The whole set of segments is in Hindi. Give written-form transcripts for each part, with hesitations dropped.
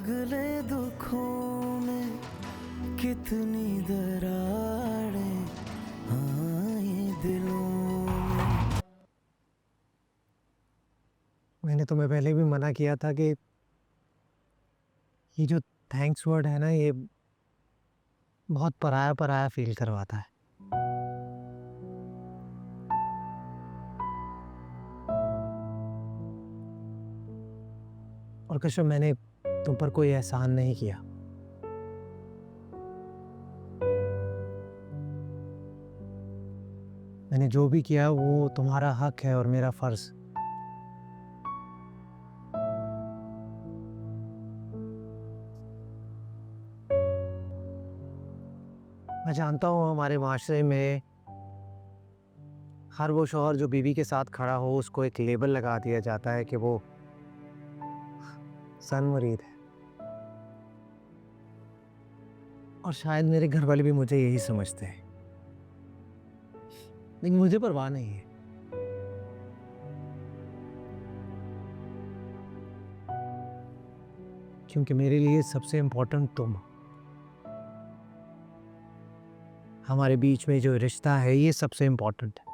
पगले दुखों में कितनी दरारें आए दिलों में। मैंने तुम्हें पहले भी मना किया था कि ये जो थैंक्स वर्ड है ना, ये बहुत पराया पराया फील करवाता है। और कश्यप, मैंने तुम पर कोई एहसान नहीं किया। मैंने जो भी किया वो तुम्हारा हक है और मेरा फर्ज। मैं जानता हूँ हमारे माशरे में हर वो शौहर जो बीवी के साथ खड़ा हो उसको एक लेबल लगा दिया जाता है कि वो सनमरीद है। और शायद मेरे घर वाले भी मुझे यही समझते हैं, लेकिन मुझे परवाह नहीं है। क्योंकि मेरे लिए सबसे इंपॉर्टेंट तुम हो। हमारे बीच में जो रिश्ता है ये सबसे इंपॉर्टेंट है।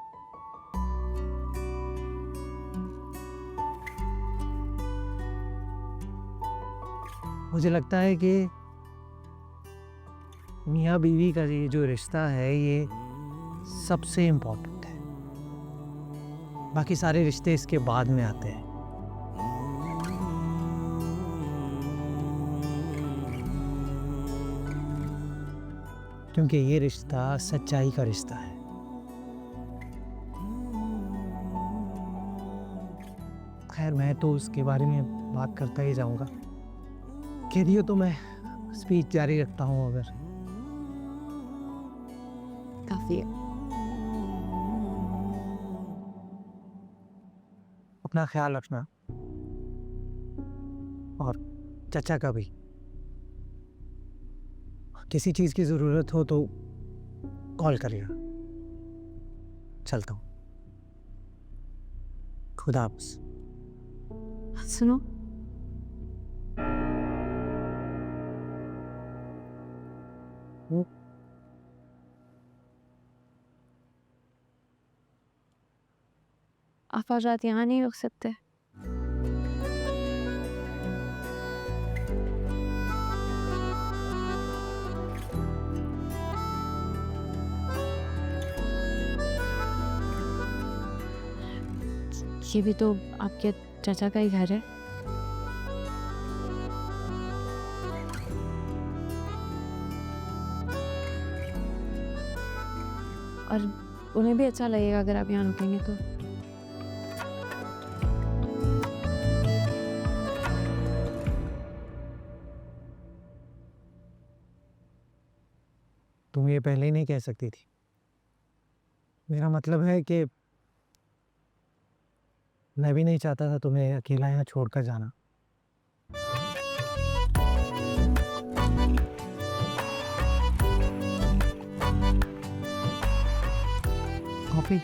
मुझे लगता है कि मियाँ बीवी का ये जो रिश्ता है ये सबसे इंपॉर्टेंट है। बाकी सारे रिश्ते इसके बाद में आते हैं। क्योंकि ये रिश्ता सच्चाई का रिश्ता है। खैर, मैं तो उसके बारे में बात करता ही जाऊंगा। कह दियो तो मैं स्पीच जारी रखता हूँ। अगर काफी है। अपना ख्याल रखना और चचा का भी। किसी चीज की जरूरत हो तो कॉल करिएगा। चलता हूँ। खुदा हाफिज़। सुनो, आप आज रात यहाँ नहीं रुक सकते? ये भी तो आपके चाचा का ही घर है। और उन्हें भी अच्छा लगेगा अगर आप यहाँ रुकेंगे तो। तुम ये पहले ही नहीं कह सकती थी। मेरा मतलब है कि मैं भी नहीं चाहता था तुम्हें अकेला यहाँ छोड़कर जाना। कॉफी?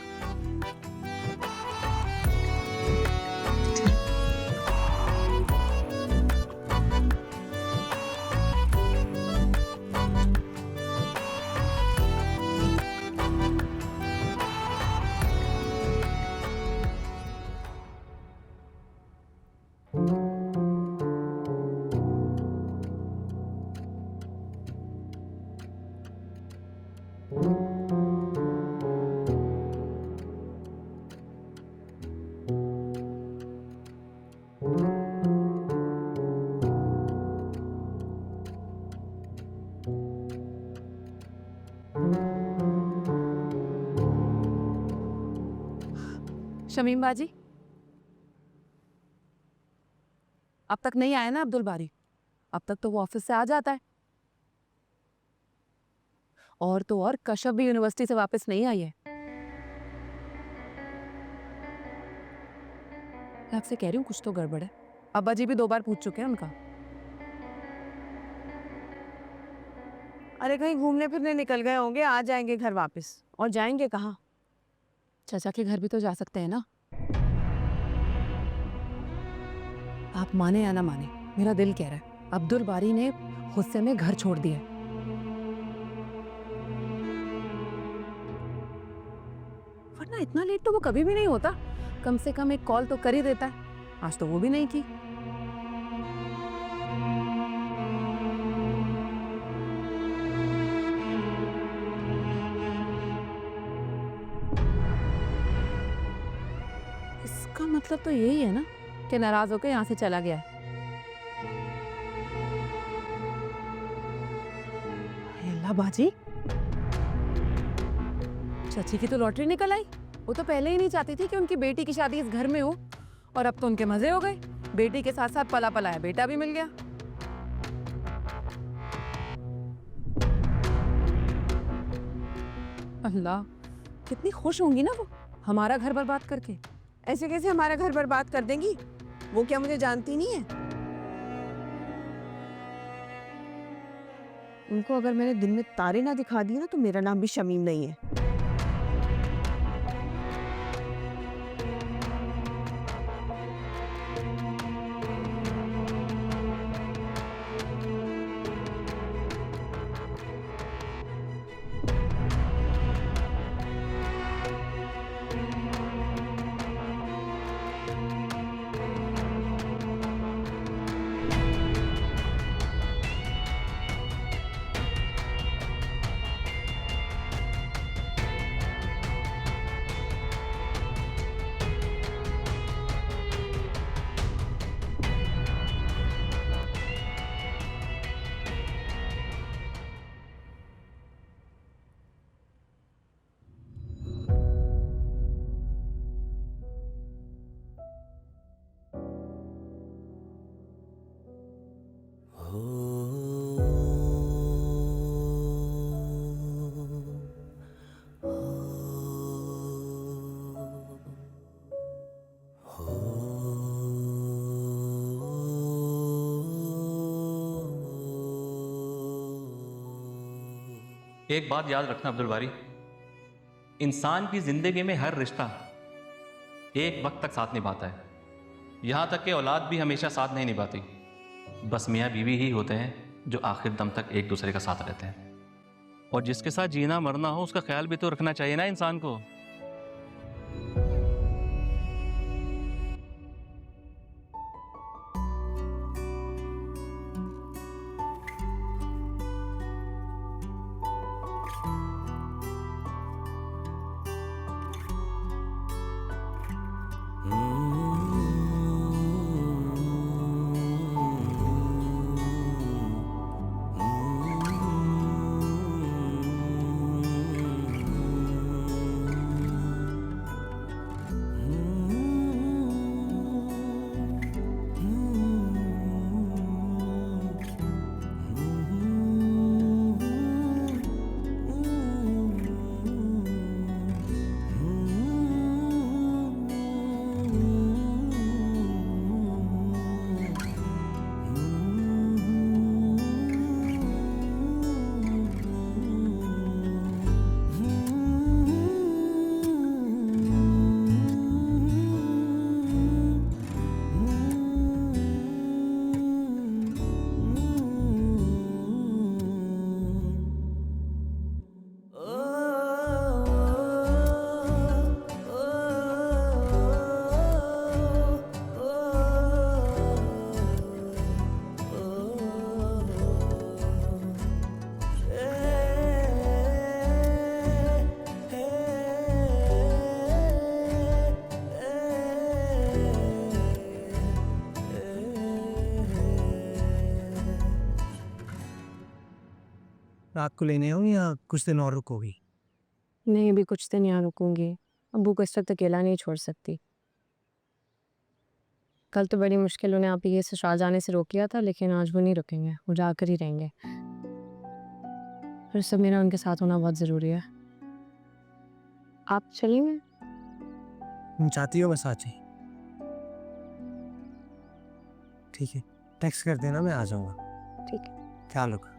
शमीम बाजी, अब तक नहीं आया ना अब्दुल बारी? अब तक तो वो ऑफिस से आ जाता है। और तो और कश्यप भी यूनिवर्सिटी से वापस नहीं आई है। मैं आपसे कह रही हूँ कुछ तो गड़बड़ है। अब्बा जी भी 2 बार पूछ चुके हैं उनका। अरे कहीं घूमने फिरने निकल गए होंगे, आ जाएंगे घर वापस। और जाएंगे कहाँ? चाचा के घर भी तो जा सकते हैं ना। आप माने या ना माने, मेरा दिल कह रहा है अब्दुल बारी ने गुस्से में घर छोड़ दिया। वरना इतना लेट तो वो कभी भी नहीं होता, कम से कम एक कॉल तो कर ही देता है। आज तो वो भी नहीं की। इसका मतलब तो यही है ना कि नाराज होकर यहाँ से चला गया है। हे अल्लाह बाजी, चाची की तो लॉटरी निकल आई। वो तो पहले ही नहीं चाहती थी कि उनकी बेटी की शादी इस घर में हो, और अब तो उनके मजे हो गए। बेटी के साथ साथ पला पलाया बेटा भी मिल गया। अल्लाह, कितनी खुश होंगी ना वो हमारा घर बर्बाद करके। ऐसे कैसे हमारा घर बर्बाद कर देंगी? वो क्या मुझे जानती नहीं है? उनको अगर मैंने दिन में तारे ना दिखा दिए ना तो मेरा नाम भी शमीम नहीं है। एक बात याद रखना अब्दुल बारी, इंसान की जिंदगी में हर रिश्ता एक वक्त तक साथ निभाता है। यहाँ तक कि औलाद भी हमेशा साथ नहीं निभाती। बस मियाँ बीवी ही होते हैं जो आखिर दम तक एक दूसरे का साथ रहते हैं। और जिसके साथ जीना मरना हो उसका ख्याल भी तो रखना चाहिए ना इंसान को। रात को लेने हो या कुछ दिन और रुकोगी? नहीं, अभी कुछ दिन यहाँ रुकूंगी। अब्बू को इस वक्त अकेला नहीं छोड़ सकती। कल तो बड़ी मुश्किल उन्हें आप ये ससुराल जाने से रोक लिया था, लेकिन आज वो नहीं रुकेंगे, वो जाकर ही रहेंगे। फिर सब मेरा उनके साथ होना बहुत ज़रूरी है। आप चलेंगे? तुम चाहती हो बस आ जाए? ठीक है, टेक्स्ट कर देना, मैं आ जाऊँगा। ठीक है। ख्याल रखो।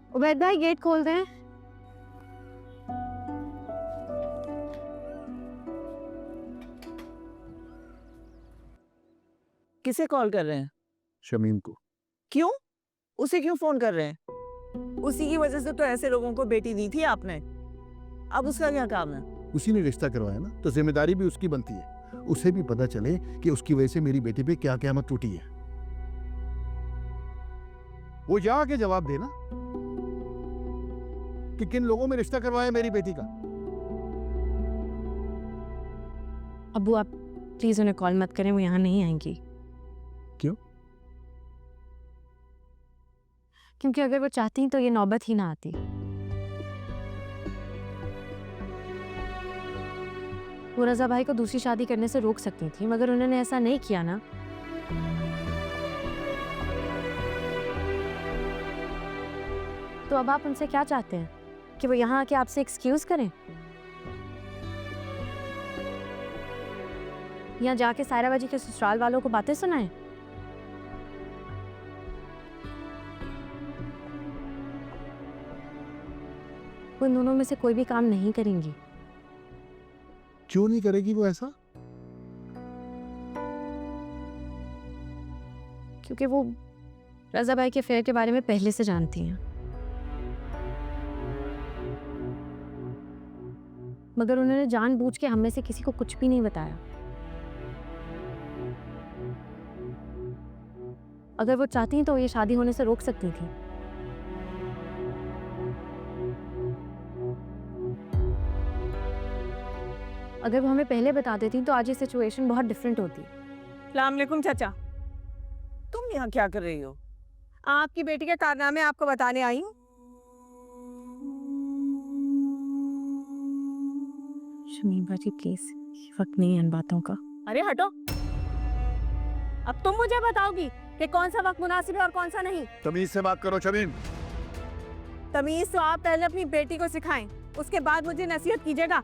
उबैद भाई गेट खोल दें। किसे कॉल कर रहे हैं? शमीम को। क्यों? उसे क्यों फोन कर रहे हैं? उसी की वजह से तो ऐसे लोगों को बेटी दी थी आपने। अब उसका क्या काम है? उसी ने रिश्ता करवाया ना, तो जिम्मेदारी भी उसकी बनती है। उसे भी पता चले कि उसकी वजह से मेरी बेटी पे क्या क़यामत टूटी है। वो जाके जवाब देना कि किन लोगों में रिश्ता करवाया मेरी बेटी का। अब्बू आप प्लीज उन्हें कॉल मत करें, वो यहाँ नहीं आएंगी। क्यों? क्योंकि अगर वो चाहती तो ये नौबत ही ना आती। वो रजा भाई को दूसरी शादी करने से रोक सकती थी, मगर उन्होंने ऐसा नहीं किया ना। तो अब आप उनसे क्या चाहते हैं कि वो यहाँ आके आपसे एक्सक्यूज करें, या जाके सायरा बाजी के ससुराल वालों को बातें सुनाएं? वो इन दोनों में से कोई भी काम नहीं करेंगी। क्यों नहीं करेगी वो ऐसा? क्योंकि वो रजा भाई के अफेयर के बारे में पहले से जानती हैं, मगर उन्होंने जानबूझ के हम में से किसी को कुछ भी नहीं बताया। अगर वो चाहती तो ये शादी होने से रोक सकती थी। अगर वो हमें पहले बता देती तो आज ये सिचुएशन बहुत डिफरेंट होती। अस्सलाम वालेकुम चाचा, तुम यहाँ क्या कर रही हो? आपकी बेटी के कारनामे आपको बताने आई हूँ। शमीम बाजी प्लीज, ये वक्त नहीं है इन बातों का। अरे हटो, अब तुम मुझे बताओगी कि कौन सा वक्त मुनासिब है और कौन सा नहीं। तमीज से बात करो शमीम। तमीज तो आप पहले अपनी बेटी को सिखाएं, उसके बाद मुझे नसीहत कीजिएगा।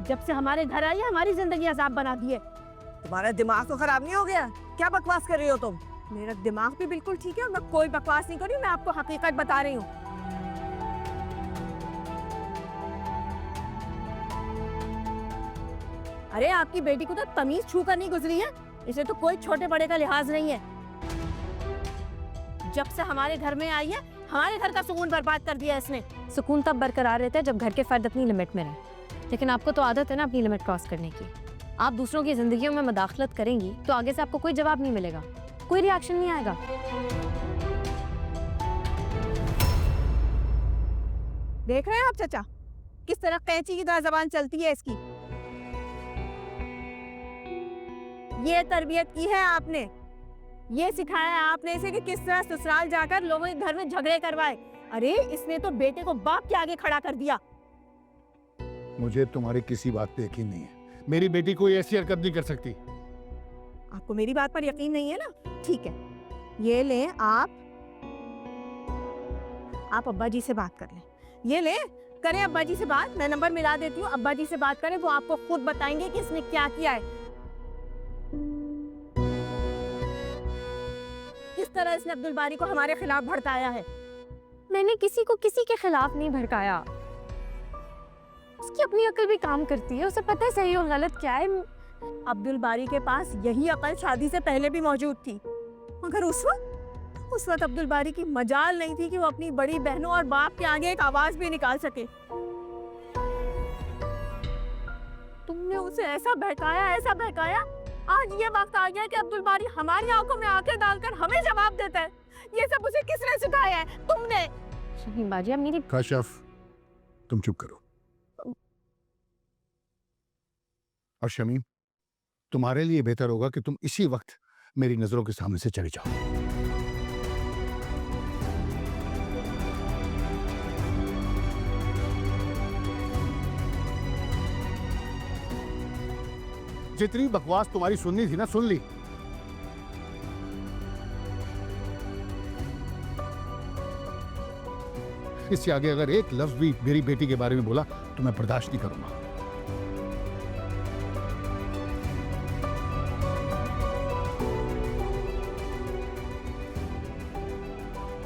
जब से हमारे घर आई है हमारी जिंदगी अजाब बना दी है। तुम्हारा दिमाग तो खराब नहीं हो गया? क्या बकवास कर रही हो तुम? मेरा दिमाग भी बिल्कुल ठीक है और मैं कोई बकवास नहीं कर रही हूँ, मैं आपको हकीकत बता रही हूँ। अरे आपकी बेटी को तो तमीज छू कर नहीं गुजरी है, इसे तो कोई छोटे बड़े का लिहाज नहीं है। जब से हमारे घर में आई है हमारे घर का सुकून बर्बाद कर दिया इसने। सुकून तब बरकरार रहता है जब घर के फर्द अपनी लिमिट में रहे, लेकिन आपको तो आदत है ना अपनी लिमिट क्रॉस करने की। आप दूसरों की जिंदगियों में मदाखलत करेंगी तो आगे से आपको कोई जवाब नहीं मिलेगा, कोई रिएक्शन नहीं आएगा। देख रहे हैं आप चाचा किस तरह कैंची की तरह जबान चलती है इसकी। ये तरबियत की है आपने, ये सिखाया है आपने इसे कि किस तरह ससुराल जाकर लोगों के घर में झगड़े करवाए। अरे इसने तो बेटे को बाप के आगे खड़ा कर दिया। मुझे तुम्हारी किसी बात पे यकीन नहीं है। मेरी बेटी कोई ऐसी हरकत नहीं कर सकती। आपको मेरी बात पर यकीन नहीं है ना? ठीक है, ये ले आप अब्बा जी से बात कर लें। ये ले करें अब्बा जी से बात, मैं नंबर मिला देती हूँ, अब्बा जी से बात करें, वो आपको खुद बताएंगे कि इसने क्या किया है, किस तरह इसने अब्दुल बारी को हमारे खिलाफ भड़काया है। मैंने किसी को किसी के खिलाफ नहीं भड़काया। उसकी अपनी अकल भी काम करती है, उसे पता है सही और गलत क्या है। अब्दुल बारी के पास यही अकल शादी से पहले भी मौजूद थी, मगर उस वक्त अब्दुल बारी की मजाल नहीं थी कि वो अपनी बड़ी बहनों और बाप के आगे एक आवाज भी निकाल सके। तुमने उसे ऐसा बहकाया, आज ये वक्त आ गया कि अब्दुल बारी हमारी आंखों में आंखें डालकर हमें जवाब देता है। ये सब उसे किसने सिखाया है? तुमने। शमीम बाजी अब मेरी काशफ तुम चुप करो। और शमीम तुम्हारे लिए बेहतर होगा कि तुम इसी वक्त मेरी नजरों के सामने से चले जाओ। जितनी बकवास तुम्हारी सुननी थी ना सुन ली। इससे आगे अगर एक लफ्ज भी मेरी बेटी के बारे में बोला तो मैं बर्दाश्त नहीं करूंगा।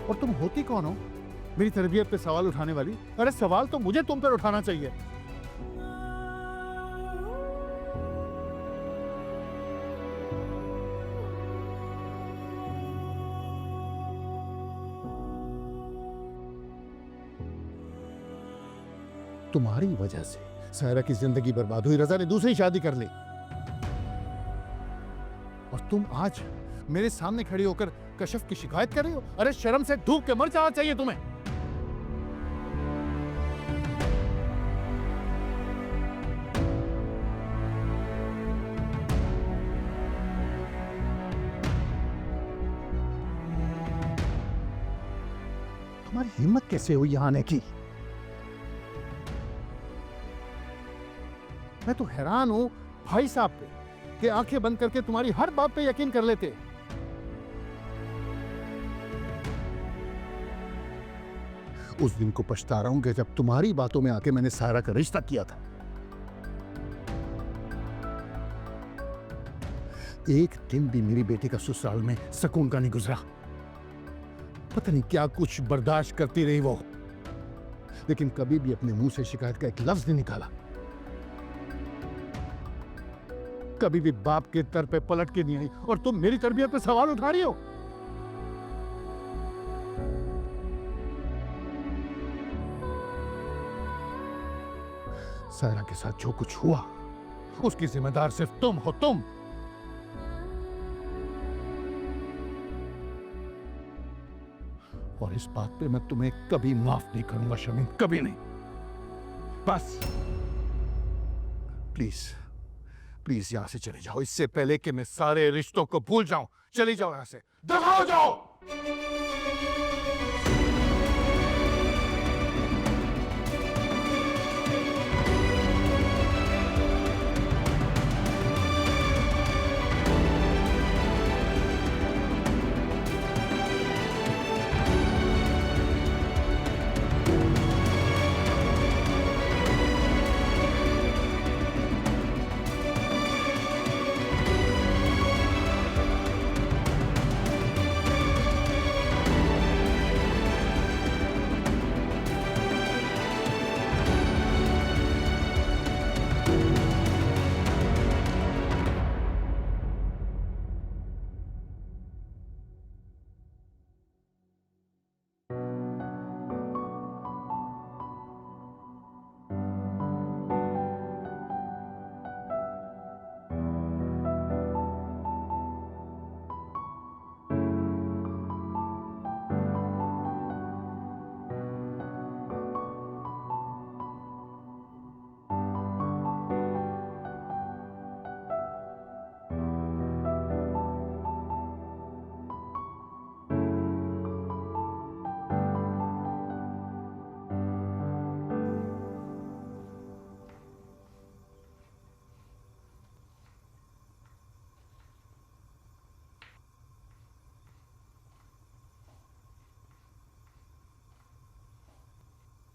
और तुम होती कौन हो मेरी तरबियत पे सवाल उठाने वाली? अरे सवाल तो मुझे तुम पर उठाना चाहिए। तुम्हारी वजह से सायरा की जिंदगी बर्बाद हुई, रजा ने दूसरी शादी कर ली, और तुम आज मेरे सामने खड़ी होकर कशफ की शिकायत कर रही हो। अरे शर्म से डूब के मर जाना चाहिए तुम्हें। तुम्हारी हिम्मत कैसे हुई यहां आने की? मैं तो हैरान हूं भाई साहब पे कि आंखें बंद करके तुम्हारी हर बात पे यकीन कर लेते। उस दिन को पछता रहा हूं कि जब तुम्हारी बातों में आके मैंने सायरा का रिश्ता किया था। एक दिन भी मेरी बेटी का ससुराल में सुकून का नहीं गुजरा। पता नहीं क्या कुछ बर्दाश्त करती रही वो, लेकिन कभी भी अपने मुंह से शिकायत का एक लफ्ज नहीं निकाला। कभी भी बाप के दर पे पलट के नहीं आई, और तुम मेरी तरबियत पे सवाल उठा रही हो। सायरा के साथ जो कुछ हुआ उसकी जिम्मेदार सिर्फ तुम हो, तुम। और इस बात पे मैं तुम्हें कभी माफ नहीं करूंगा शमीम, कभी नहीं। बस प्लीज प्लीज यहां से चले जाओ, इससे पहले कि मैं सारे रिश्तों को भूल जाऊं। चली जाओ यहां से, दफा हो जाओ।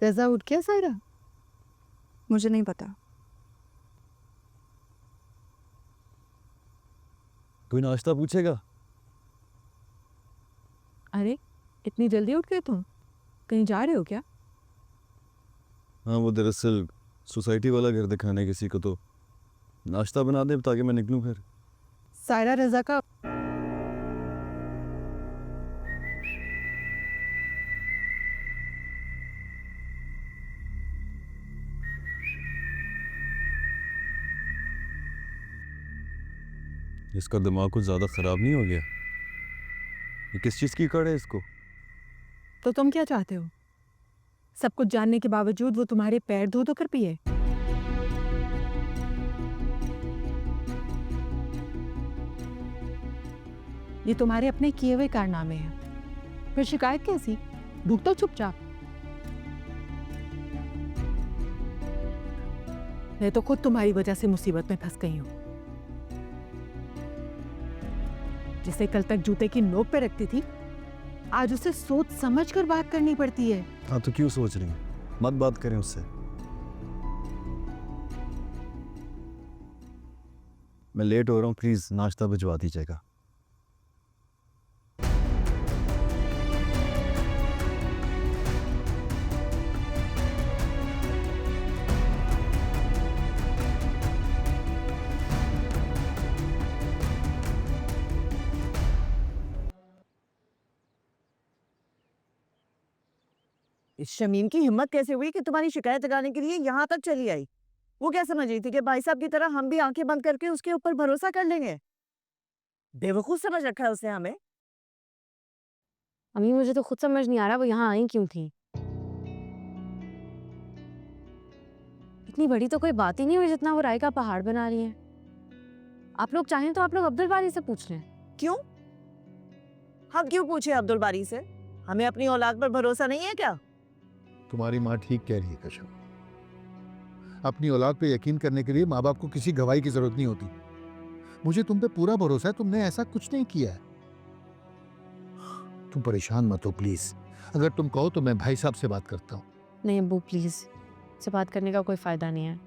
रजा उठ गया सायरा? मुझे नहीं पता। कोई नाश्ता पूछेगा? अरे इतनी जल्दी उठ गए तुम? कहीं जा रहे हो क्या? हाँ, वो दरअसल सोसाइटी वाला घर दिखाने किसी को, तो नाश्ता बना दे ताकि मैं निकलूं फिर। सायरा रजा का इसका दिमाग कुछ ज़्यादा ख़राब नहीं हो गया? ये किस चीज़ की कड़ है इसको? तो तुम क्या चाहते हो? सब कुछ जानने के बावजूद वो तुम्हारे पैर धो कर पिए? ये तुम्हारे अपने किए हुए कारनामे हैं, फिर शिकायत कैसी? भुगतो चुपचाप। मैं तो खुद तुम्हारी वजह से मुसीबत में फंस गई हूं। जिसे कल तक जूते की नोक पे रखती थी, आज उसे सोच समझ कर बात करनी पड़ती है। हाँ, तो क्यों सोच रही हैं? मत बात करें उससे। मैं लेट हो रहा हूँ, प्लीज़ नाश्ता भिजवा दीजिएगा। इस शमीम की हिम्मत कैसे हुई कि तुम्हारी शिकायत लगाने के लिए यहाँ तक चली आई? वो क्या समझ रही थी कि भाई साहब की तरह हम भी आंखें बंद करके उसके ऊपर भरोसा कर लेंगे? बेवकूफ समझ रखा है उसने हमें। अम्मी मुझे तो खुद समझ नहीं आ रहा वो यहाँ आई क्यों थी। इतनी बड़ी तो कोई बात ही नहीं हुई जितना वो राय का पहाड़ बना रही है। आप लोग चाहें तो आप लोग अब्दुल बारी से पूछ लें। क्यों? हम क्यों पूछे अब्दुल बारी से? हमें अपनी औलाद पर भरोसा नहीं है क्या? तुम्हारी माँ ठीक कह रही है कश्यप। अपनी औलाद पे यकीन करने के लिए माँ बाप को किसी गवाही की जरूरत नहीं होती। मुझे तुम पे पूरा भरोसा है, तुमने ऐसा कुछ नहीं किया है। तुम परेशान मत हो प्लीज। अगर तुम कहो तो मैं भाई साहब से बात करता हूँ। नहीं अब्बू प्लीज, से बात करने का कोई फायदा नहीं है।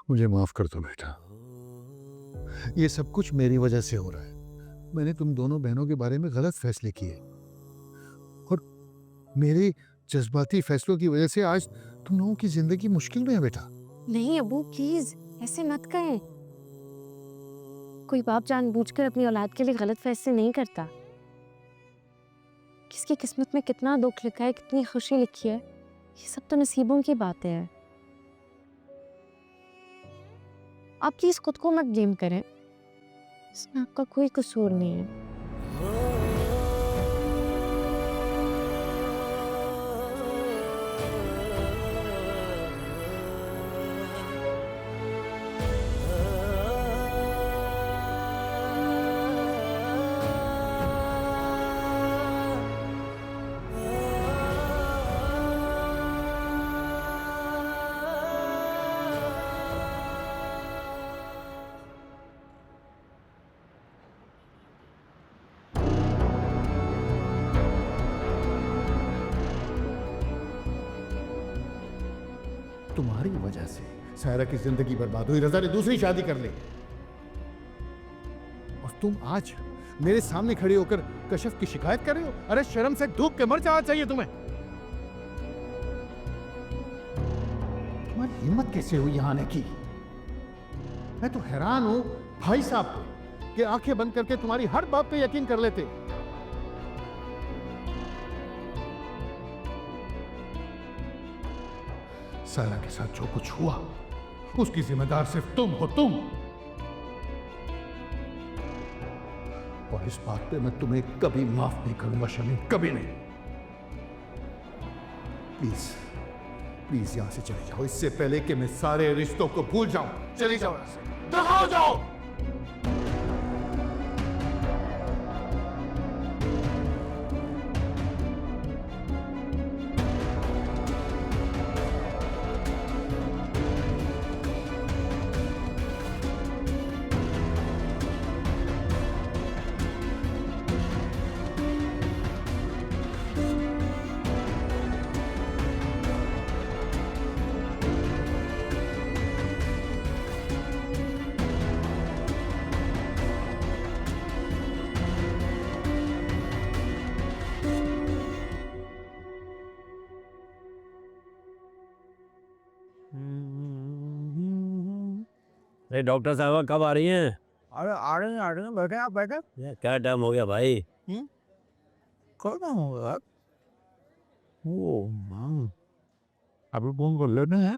मुझे माफ कर दो बेटा, ये सब कुछ मेरी वजह से हो रहा है। मैंने तुम दोनों बहनों के बारे में गलत फैसले किए और मेरे जज्बाती फैसलों की वजह से आज तुम लोगों की जिंदगी मुश्किल में है बेटा। नहीं अब्बू प्लीज ऐसे मत कहें। कोई बाप जानबूझकर अपनी औलाद के लिए गलत फैसले नहीं करता। किसकी किस्मत में कितना दुख लिखा है, कितनी खुशी लिखी है, ये सब तो नसीबों की बातें हैं। आप प्लीज खुद को मत ब्लेम करें, इसमें आपका कोई कसूर नहीं है। तुम्हारी वजह से सायरा की जिंदगी बर्बाद हुई। रजा ने दूसरी शादी कर ली और तुम आज मेरे सामने खड़े होकर कश्यप की शिकायत कर रहे हो। अरे शर्म से डूब के मर जाना चाहिए तुम्हें। तुम्हारी हिम्मत कैसे हुई यहाँ आने की? मैं तो हैरान हूं भाई साहब पे कि आंखें बंद करके तुम्हारी हर बात पे यकीन कर लेते। सायरा के साथ जो कुछ हुआ उसकी जिम्मेदार सिर्फ तुम हो, तुम। और इस बात पे मैं तुम्हें कभी माफ नहीं करूंगा शमीम, कभी नहीं। प्लीज प्लीज यहां से चले जाओ, इससे पहले कि मैं सारे रिश्तों को भूल जाऊं। चले जाओ यहां से, दफा जाओ। अरे डॉक्टर साहब कब आ रही हैं? अरे आ रहे हैं, बैठे आप बैठे। ये क्या टाइम हो गया भाई? कौन काम होगा यार? ओ मां, अभी फोन कर लेते हैं।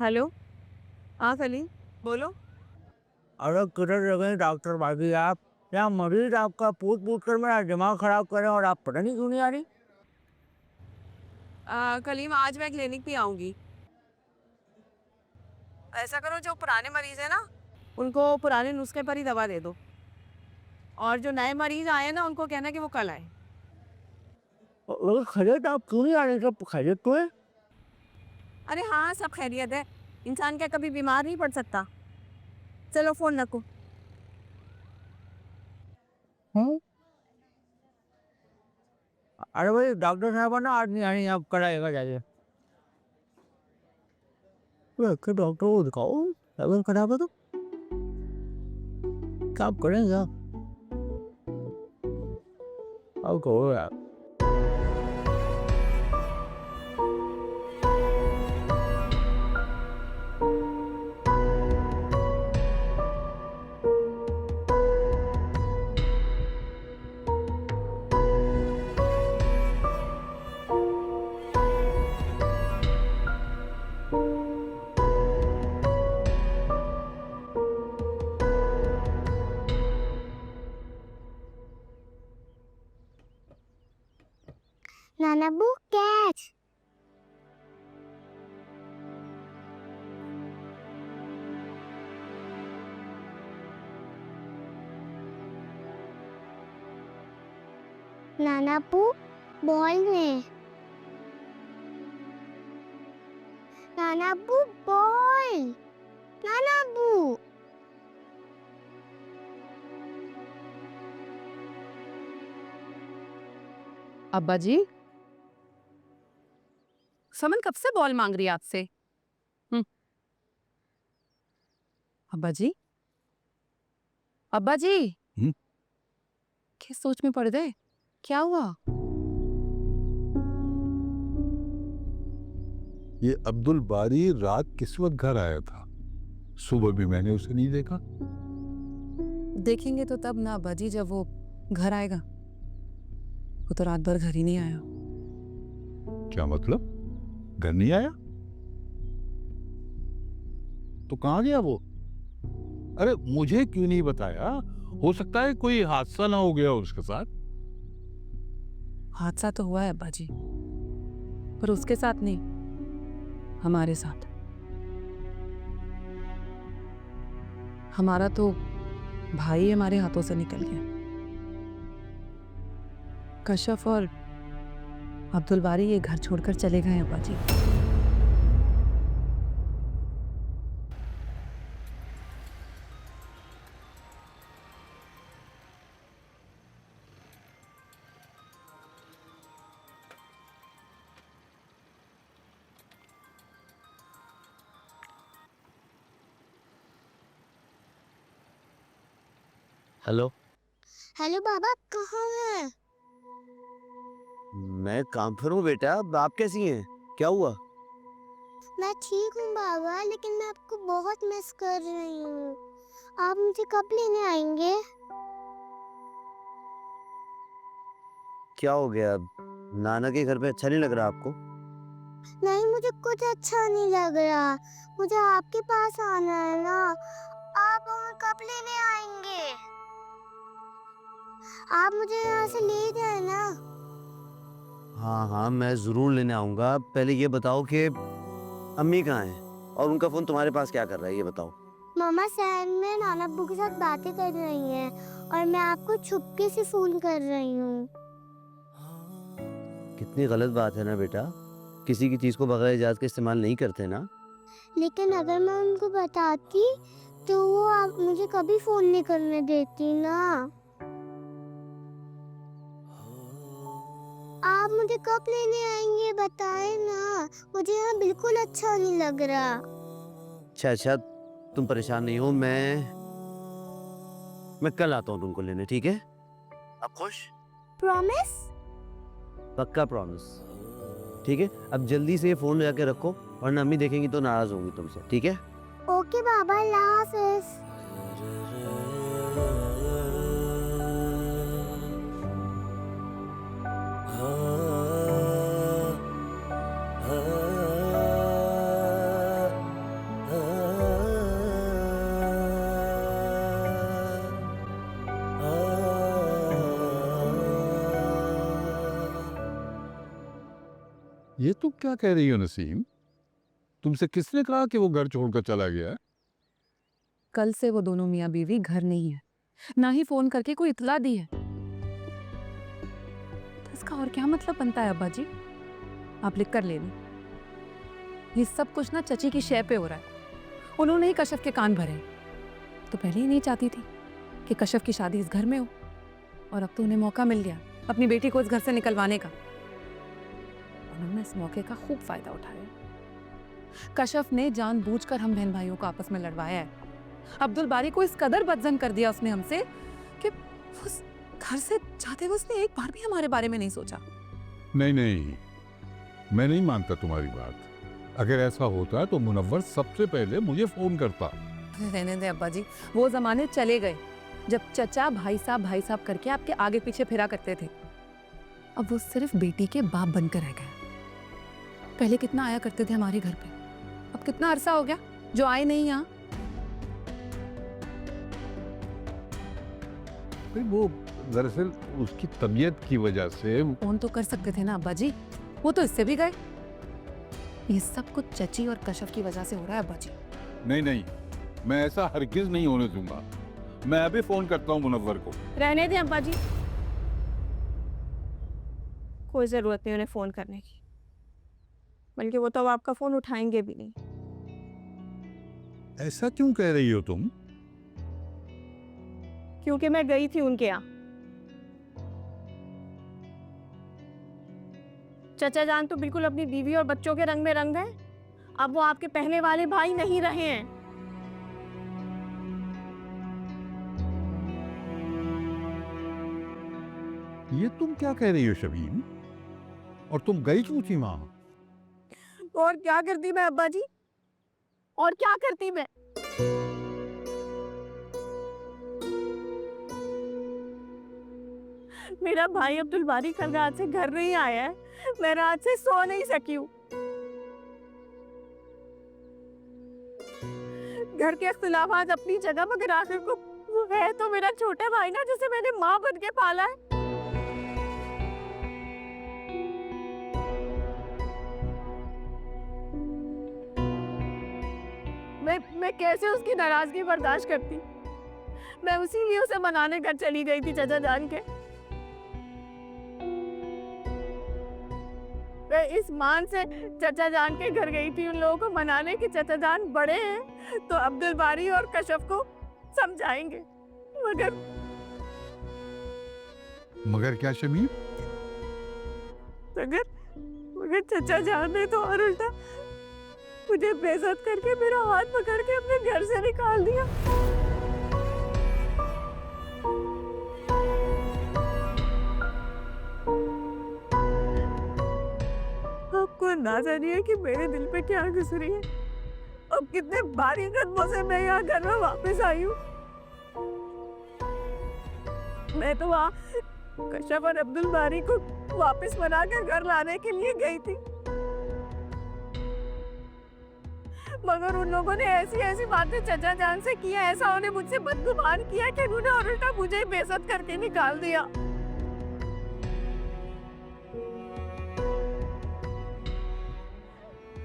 हेलो, हाँ सलीम बोलो। अरे किधर रह गए डॉक्टर भाभी आप? क्या मरीज आपका पूछ पूछ कर मेरा दिमाग खराब करे और आप पता नहीं क्यों नहीं आ रही? कलीम आज मैं क्लिनिक पे आऊंगी। ऐसा करो, जो पुराने मरीज है ना उनको पुराने नुस्खे पर ही दवा दे दो, और जो नए मरीज आए ना उनको कहना कि वो कल आए। खैरियत आप क्यों नहीं आ रहे? सब खैरियत तो है। अरे हाँ सब खैरियत है, इंसान क्या कभी बीमार नहीं पड़ सकता। चलो फोन रखो। अरे भाई डॉक्टर साहब ना आज नहीं आनी, आप कराएगा जाइए। डॉक्टर को दिखाओ, अगर खराब है तो क्या आप करेंगे? आप कहो यार। नाना बू कैच। नाना बू बॉल में। नाना बू बॉल। नाना बू। अब्बा जी, समन कब से बॉल मांग रही है आपसे? अब्बा जी, अब्बा जी, किस सोच में पड़ गए? क्या हुआ? ये अब्दुल बारी रात किस वक्त घर आया था? सुबह भी मैंने उसे नहीं देखा। देखेंगे तो तब ना अब्बा जी, जब वो घर आएगा। वो तो रात भर घर ही नहीं आया। क्या मतलब? घर नहीं आया? तो कहाँ गया वो? अरे मुझे क्यों नहीं बताया? हो सकता है कोई हादसा ना हो गया उसके साथ। हादसा तो हुआ है अब्बा जी, पर उसके साथ नहीं, हमारे साथ। हमारा तो भाई हमारे हाथों से निकल गया। कशफ और अब्दुल बारी ये घर छोड़कर चले गए अब्बा जी। हेलो। हेलो बाबा, कहाँ हैं? मैं काम पर हूँ बेटा, आप कैसी हैं? क्या हुआ? मैं ठीक हूँ बाबा, लेकिन मैं आपको बहुत मिस कर रही हूँ। आप मुझे कब लेने आएंगे? क्या हो गया? नाना के घर पे अच्छा नहीं लग रहा आपको? नहीं, मुझे कुछ अच्छा नहीं लग रहा। मुझे आपके पास आना है ना। आप हमें कब लेने आएंगे? आप मुझे यहाँ से ले जाए ना। हाँ हाँ, मैं जरूर लेने आऊंगा। पहले ये बताओ कि अम्मी कहाँ हैं और उनका फोन तुम्हारे पास क्या कर रहा है, ये बताओ। मामा सहन में नाना अब्बू के साथ बातें कर रही हैं और मैं आपको छुपके से फोन कर रही हूँ। कितनी गलत बात है ना बेटा, किसी की चीज को बगैर इजाजत के इस्तेमाल नहीं करते ना। लेकिन अगर मैं उनको बताती तो वो आप मुझे कभी फोन नहीं करने देती ना। आप मुझे कब लेने आएंगे बताएं ना। मुझे यहाँ बिल्कुल अच्छा नहीं लग रहा। अच्छा अच्छा, तुम परेशान नहीं हो, मैं कल आता हूँ तुमको लेने, ठीक है? अब खुश? प्रॉमिस? पक्का प्रॉमिस, ठीक है? अब जल्दी से ये फोन जाके रखो, वरना अम्मी देखेंगी तो नाराज होंगी तुमसे, ठीक है? ओके बाबा, अल्लाह हाफिज। ये तुम क्या कह रही हो नसीम? तुमसे किसने कहा कि वो घर छोड़कर चला गया है? कल से वो दोनों मियाँ बीवी घर नहीं है, ना ही फोन करके कोई इतला दी है। तो इसका और क्या मतलब बनता है अब्बा जी? आप लिख कर ले लें। ये सब कुछ ना चची की शय पे हो रहा है। उन्होंने ही कशफ के कान भरे। तो पहले ही नहीं चाहती थी कि कशफ की शादी इस घर में हो, और अब तो उन्हें मौका मिल गया अपनी बेटी को इस घर से निकलवाने का। उन्होंने इस मौके का खूब फायदा उठाया। कशफ ने जानबूझकर हम बहन भाइयों को आपस में लड़वाया है। अब्दुल बारी को इस कदर बदजन कर दिया उसने हमसे कि उस घर से जाते हुए उसने एक बार भी हमारे बारे में नहीं सोचा। नहीं नहीं, मैं नहीं मानता तुम्हारी बात। अगर ऐसा होता तो मुनव्वर सबसे पहले मुझे फोन करता। रहने दे अब्बा जी, वो जमाने चले गए जब चचा भाई साहब करके आपके आगे पीछे फिरा करते थे। अब वो सिर्फ बेटी के बाप बनकर रह गए। पहले कितना आया करते थे हमारे घर पे, अब कितना अरसा हो गया जो आए नहीं यहाँ। नहीं, वो दरअसल उसकी तबीयत की वजह से फोन तो कर सकते थे ना अब्बा जी, वो तो इससे भी गए। ये सब कुछ चची और कशफ की वजह से हो रहा है अब्बा जी। नहीं नहीं, मैं ऐसा हरगिज नहीं होने दूंगा। मैं अभी फोन करता हूँ मुनव्वर को। रहने दें अब्बा जी, कोई जरूरत नहीं उन्हें फोन करने की, बल्कि वो तो अब आपका फोन उठाएंगे भी नहीं। ऐसा क्यों कह रही हो तुम? क्योंकि मैं गई थी उनके यहाँ। चचा जान तो बिल्कुल अपनी बीवी और बच्चों के रंग में रंग गए। अब वो आपके पहले वाले भाई नहीं रहे हैं। ये तुम क्या कह रही हो शबीन? और तुम गई क्यों थी वहां? और क्या करती मैं अब्बा जी, और क्या करती मैं? मेरा भाई अब्दुल बारी कल रात से घर नहीं आया है, मैं रात से सो नहीं सकी हूँ। घर के इख्तिलाफात अपनी जगह, मगर आखिर को वो है तो मेरा छोटा भाई ना, जिसे मैंने माँ बन के पाला है। मैं कैसे उसकी नाराजगी बर्दाश्त करती? मैं उसी लिए उसे मनाने घर चली गई थी चचा जान के। मैं इस मान से चचा जान के घर गई थी उन लोगों को मनाने कि चचा जान बड़े हैं तो अब्दुल बारी और कशफ को समझाएंगे। मगर क्या शबीन? मगर चचा जान ने तो और उल्टा मुझे बेइज्जत करके मेरा हाथ पकड़ के अपने घर से निकाल दिया। आपको अंदाजा नहीं है कि मेरे दिल पे क्या गुजरी है। अब कितने भारी कदमों से मैं यहाँ घर में वापस आई हूँ। मैं तो वहाँ कशफ और अब्दुल बारी को वापस मनाकर घर लाने के लिए गई थी, मगर उन लोगों ने ऐसी ऐसी बातें चचा जान से किया, ऐसा उन्हें मुझसे बदगुमान किया कि उन्होंने और उल्टा मुझे बेइज्जत करके निकाल दिया।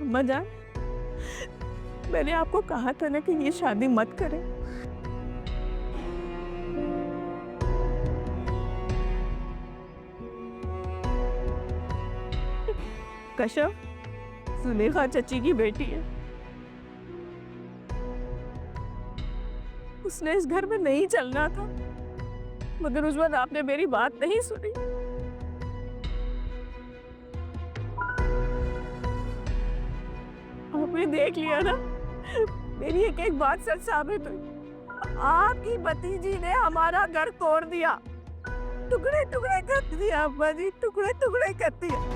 अम्मा जान, मैंने आपको कहा था ना कि ये शादी मत करें। कशफ सुलेखा चची की बेटी है। उसने इस घर में नहीं चलना था, मगर उस वक्त आपने मेरी बात नहीं सुनी। आपने देख लिया ना, मेरी एक एक बात सच साबित हुई। आपकी भतीजी ने हमारा घर तोड़ दिया, टुकड़े टुकड़े कर दिया अब्बा जी, टुकड़े टुकड़े कर दिया।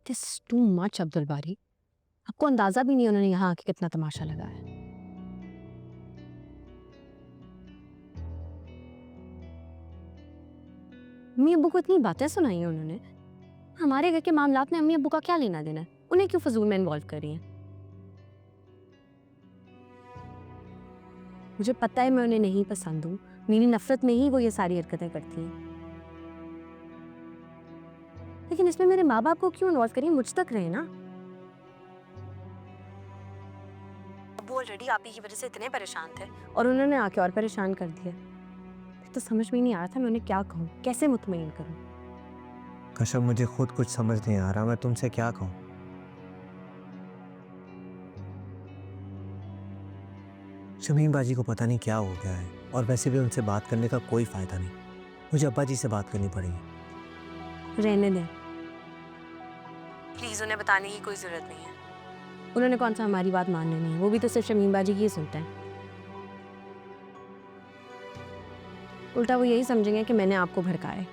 This is too much, Abdul बारी। आपको अंदाजा भी नहीं उन्होंने यहाँ आके कितना तमाशा लगाया। अम्मी अब्बू को इतनी बातें सुनाई हैं उन्होंने। हमारे घर के मामलात में अम्मी अब्बू का क्या लेना देना है? उन्हें क्यों फजूल में इन्वॉल्व कर रही हैं? मुझे पता है मैं उन्हें नहीं पसंद हूँ, मेरी नफरत में ही वो ये सारी हरकतें करती हैं, लेकिन इसमें मेरे माँ बाप को क्यों इन्वॉल्व करिए? मुझ तक रहे ना। अब्बू ऑलरेडी आप ही की वजह से इतने परेशान थे और उन्होंने आके और परेशान कर दिया। तो समझ में नहीं आ रहा था मैं उन्हें क्या कहूँ, कैसे मुतमईन करूँ। कशफ, मुझे खुद कुछ समझ नहीं आ रहा, मैं तुमसे क्या कहूँ। शमीम बाजी को पता नहीं क्या हो गया है, और वैसे भी उनसे बात करने का कोई फ़ायदा नहीं। मुझे अब्बा जी से बात करनी पड़ेगी। रहने दें, प्लीज़, उन्हें बताने की कोई ज़रूरत नहीं है। उन्होंने कौन सा हमारी बात माननी नहीं है, वो भी तो सिर्फ शमीम बाजी की ही सुनते हैं। उल्टा वो यही समझेंगे कि मैंने आपको भड़काया।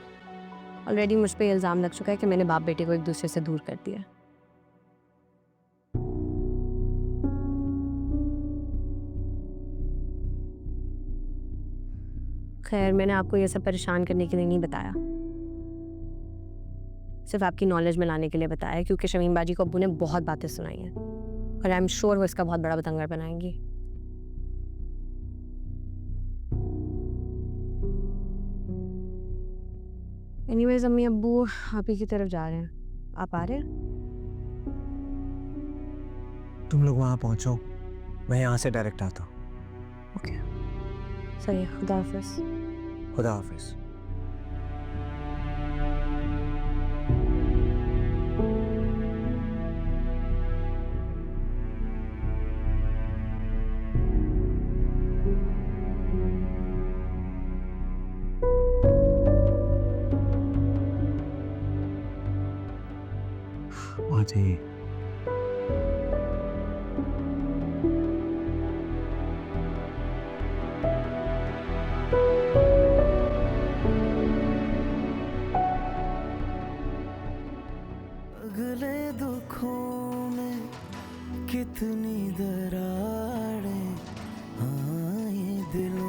ऑलरेडी मुझ पे इल्ज़ाम लग चुका है कि मैंने बाप बेटे को एक दूसरे से दूर कर दिया। खैर, मैंने आपको ये सब परेशान करने के लिए नहीं बताया, सिर्फ आपकी नॉलेज में लाने के लिए बताया, क्योंकि शमीम बाजी को अब्बू ने बहुत बातें सुनाई हैं और आई एम श्योर वो इसका बहुत बड़ा बतंगड़ बनाएंगी। एनीवेज अम्मी अब्बू आप ही की तरफ जा रहे हैं, आप आ रहे हैं? तुम लोग वहाँ पहुँचो, मैं यहाँ से डायरेक्ट आता हूँ। ओके, सही, खुदा हाफिज़। खुदा हाफिज़। आ जाइए। अगले दुखों में कितनी दरारें, हाँ ये दिलों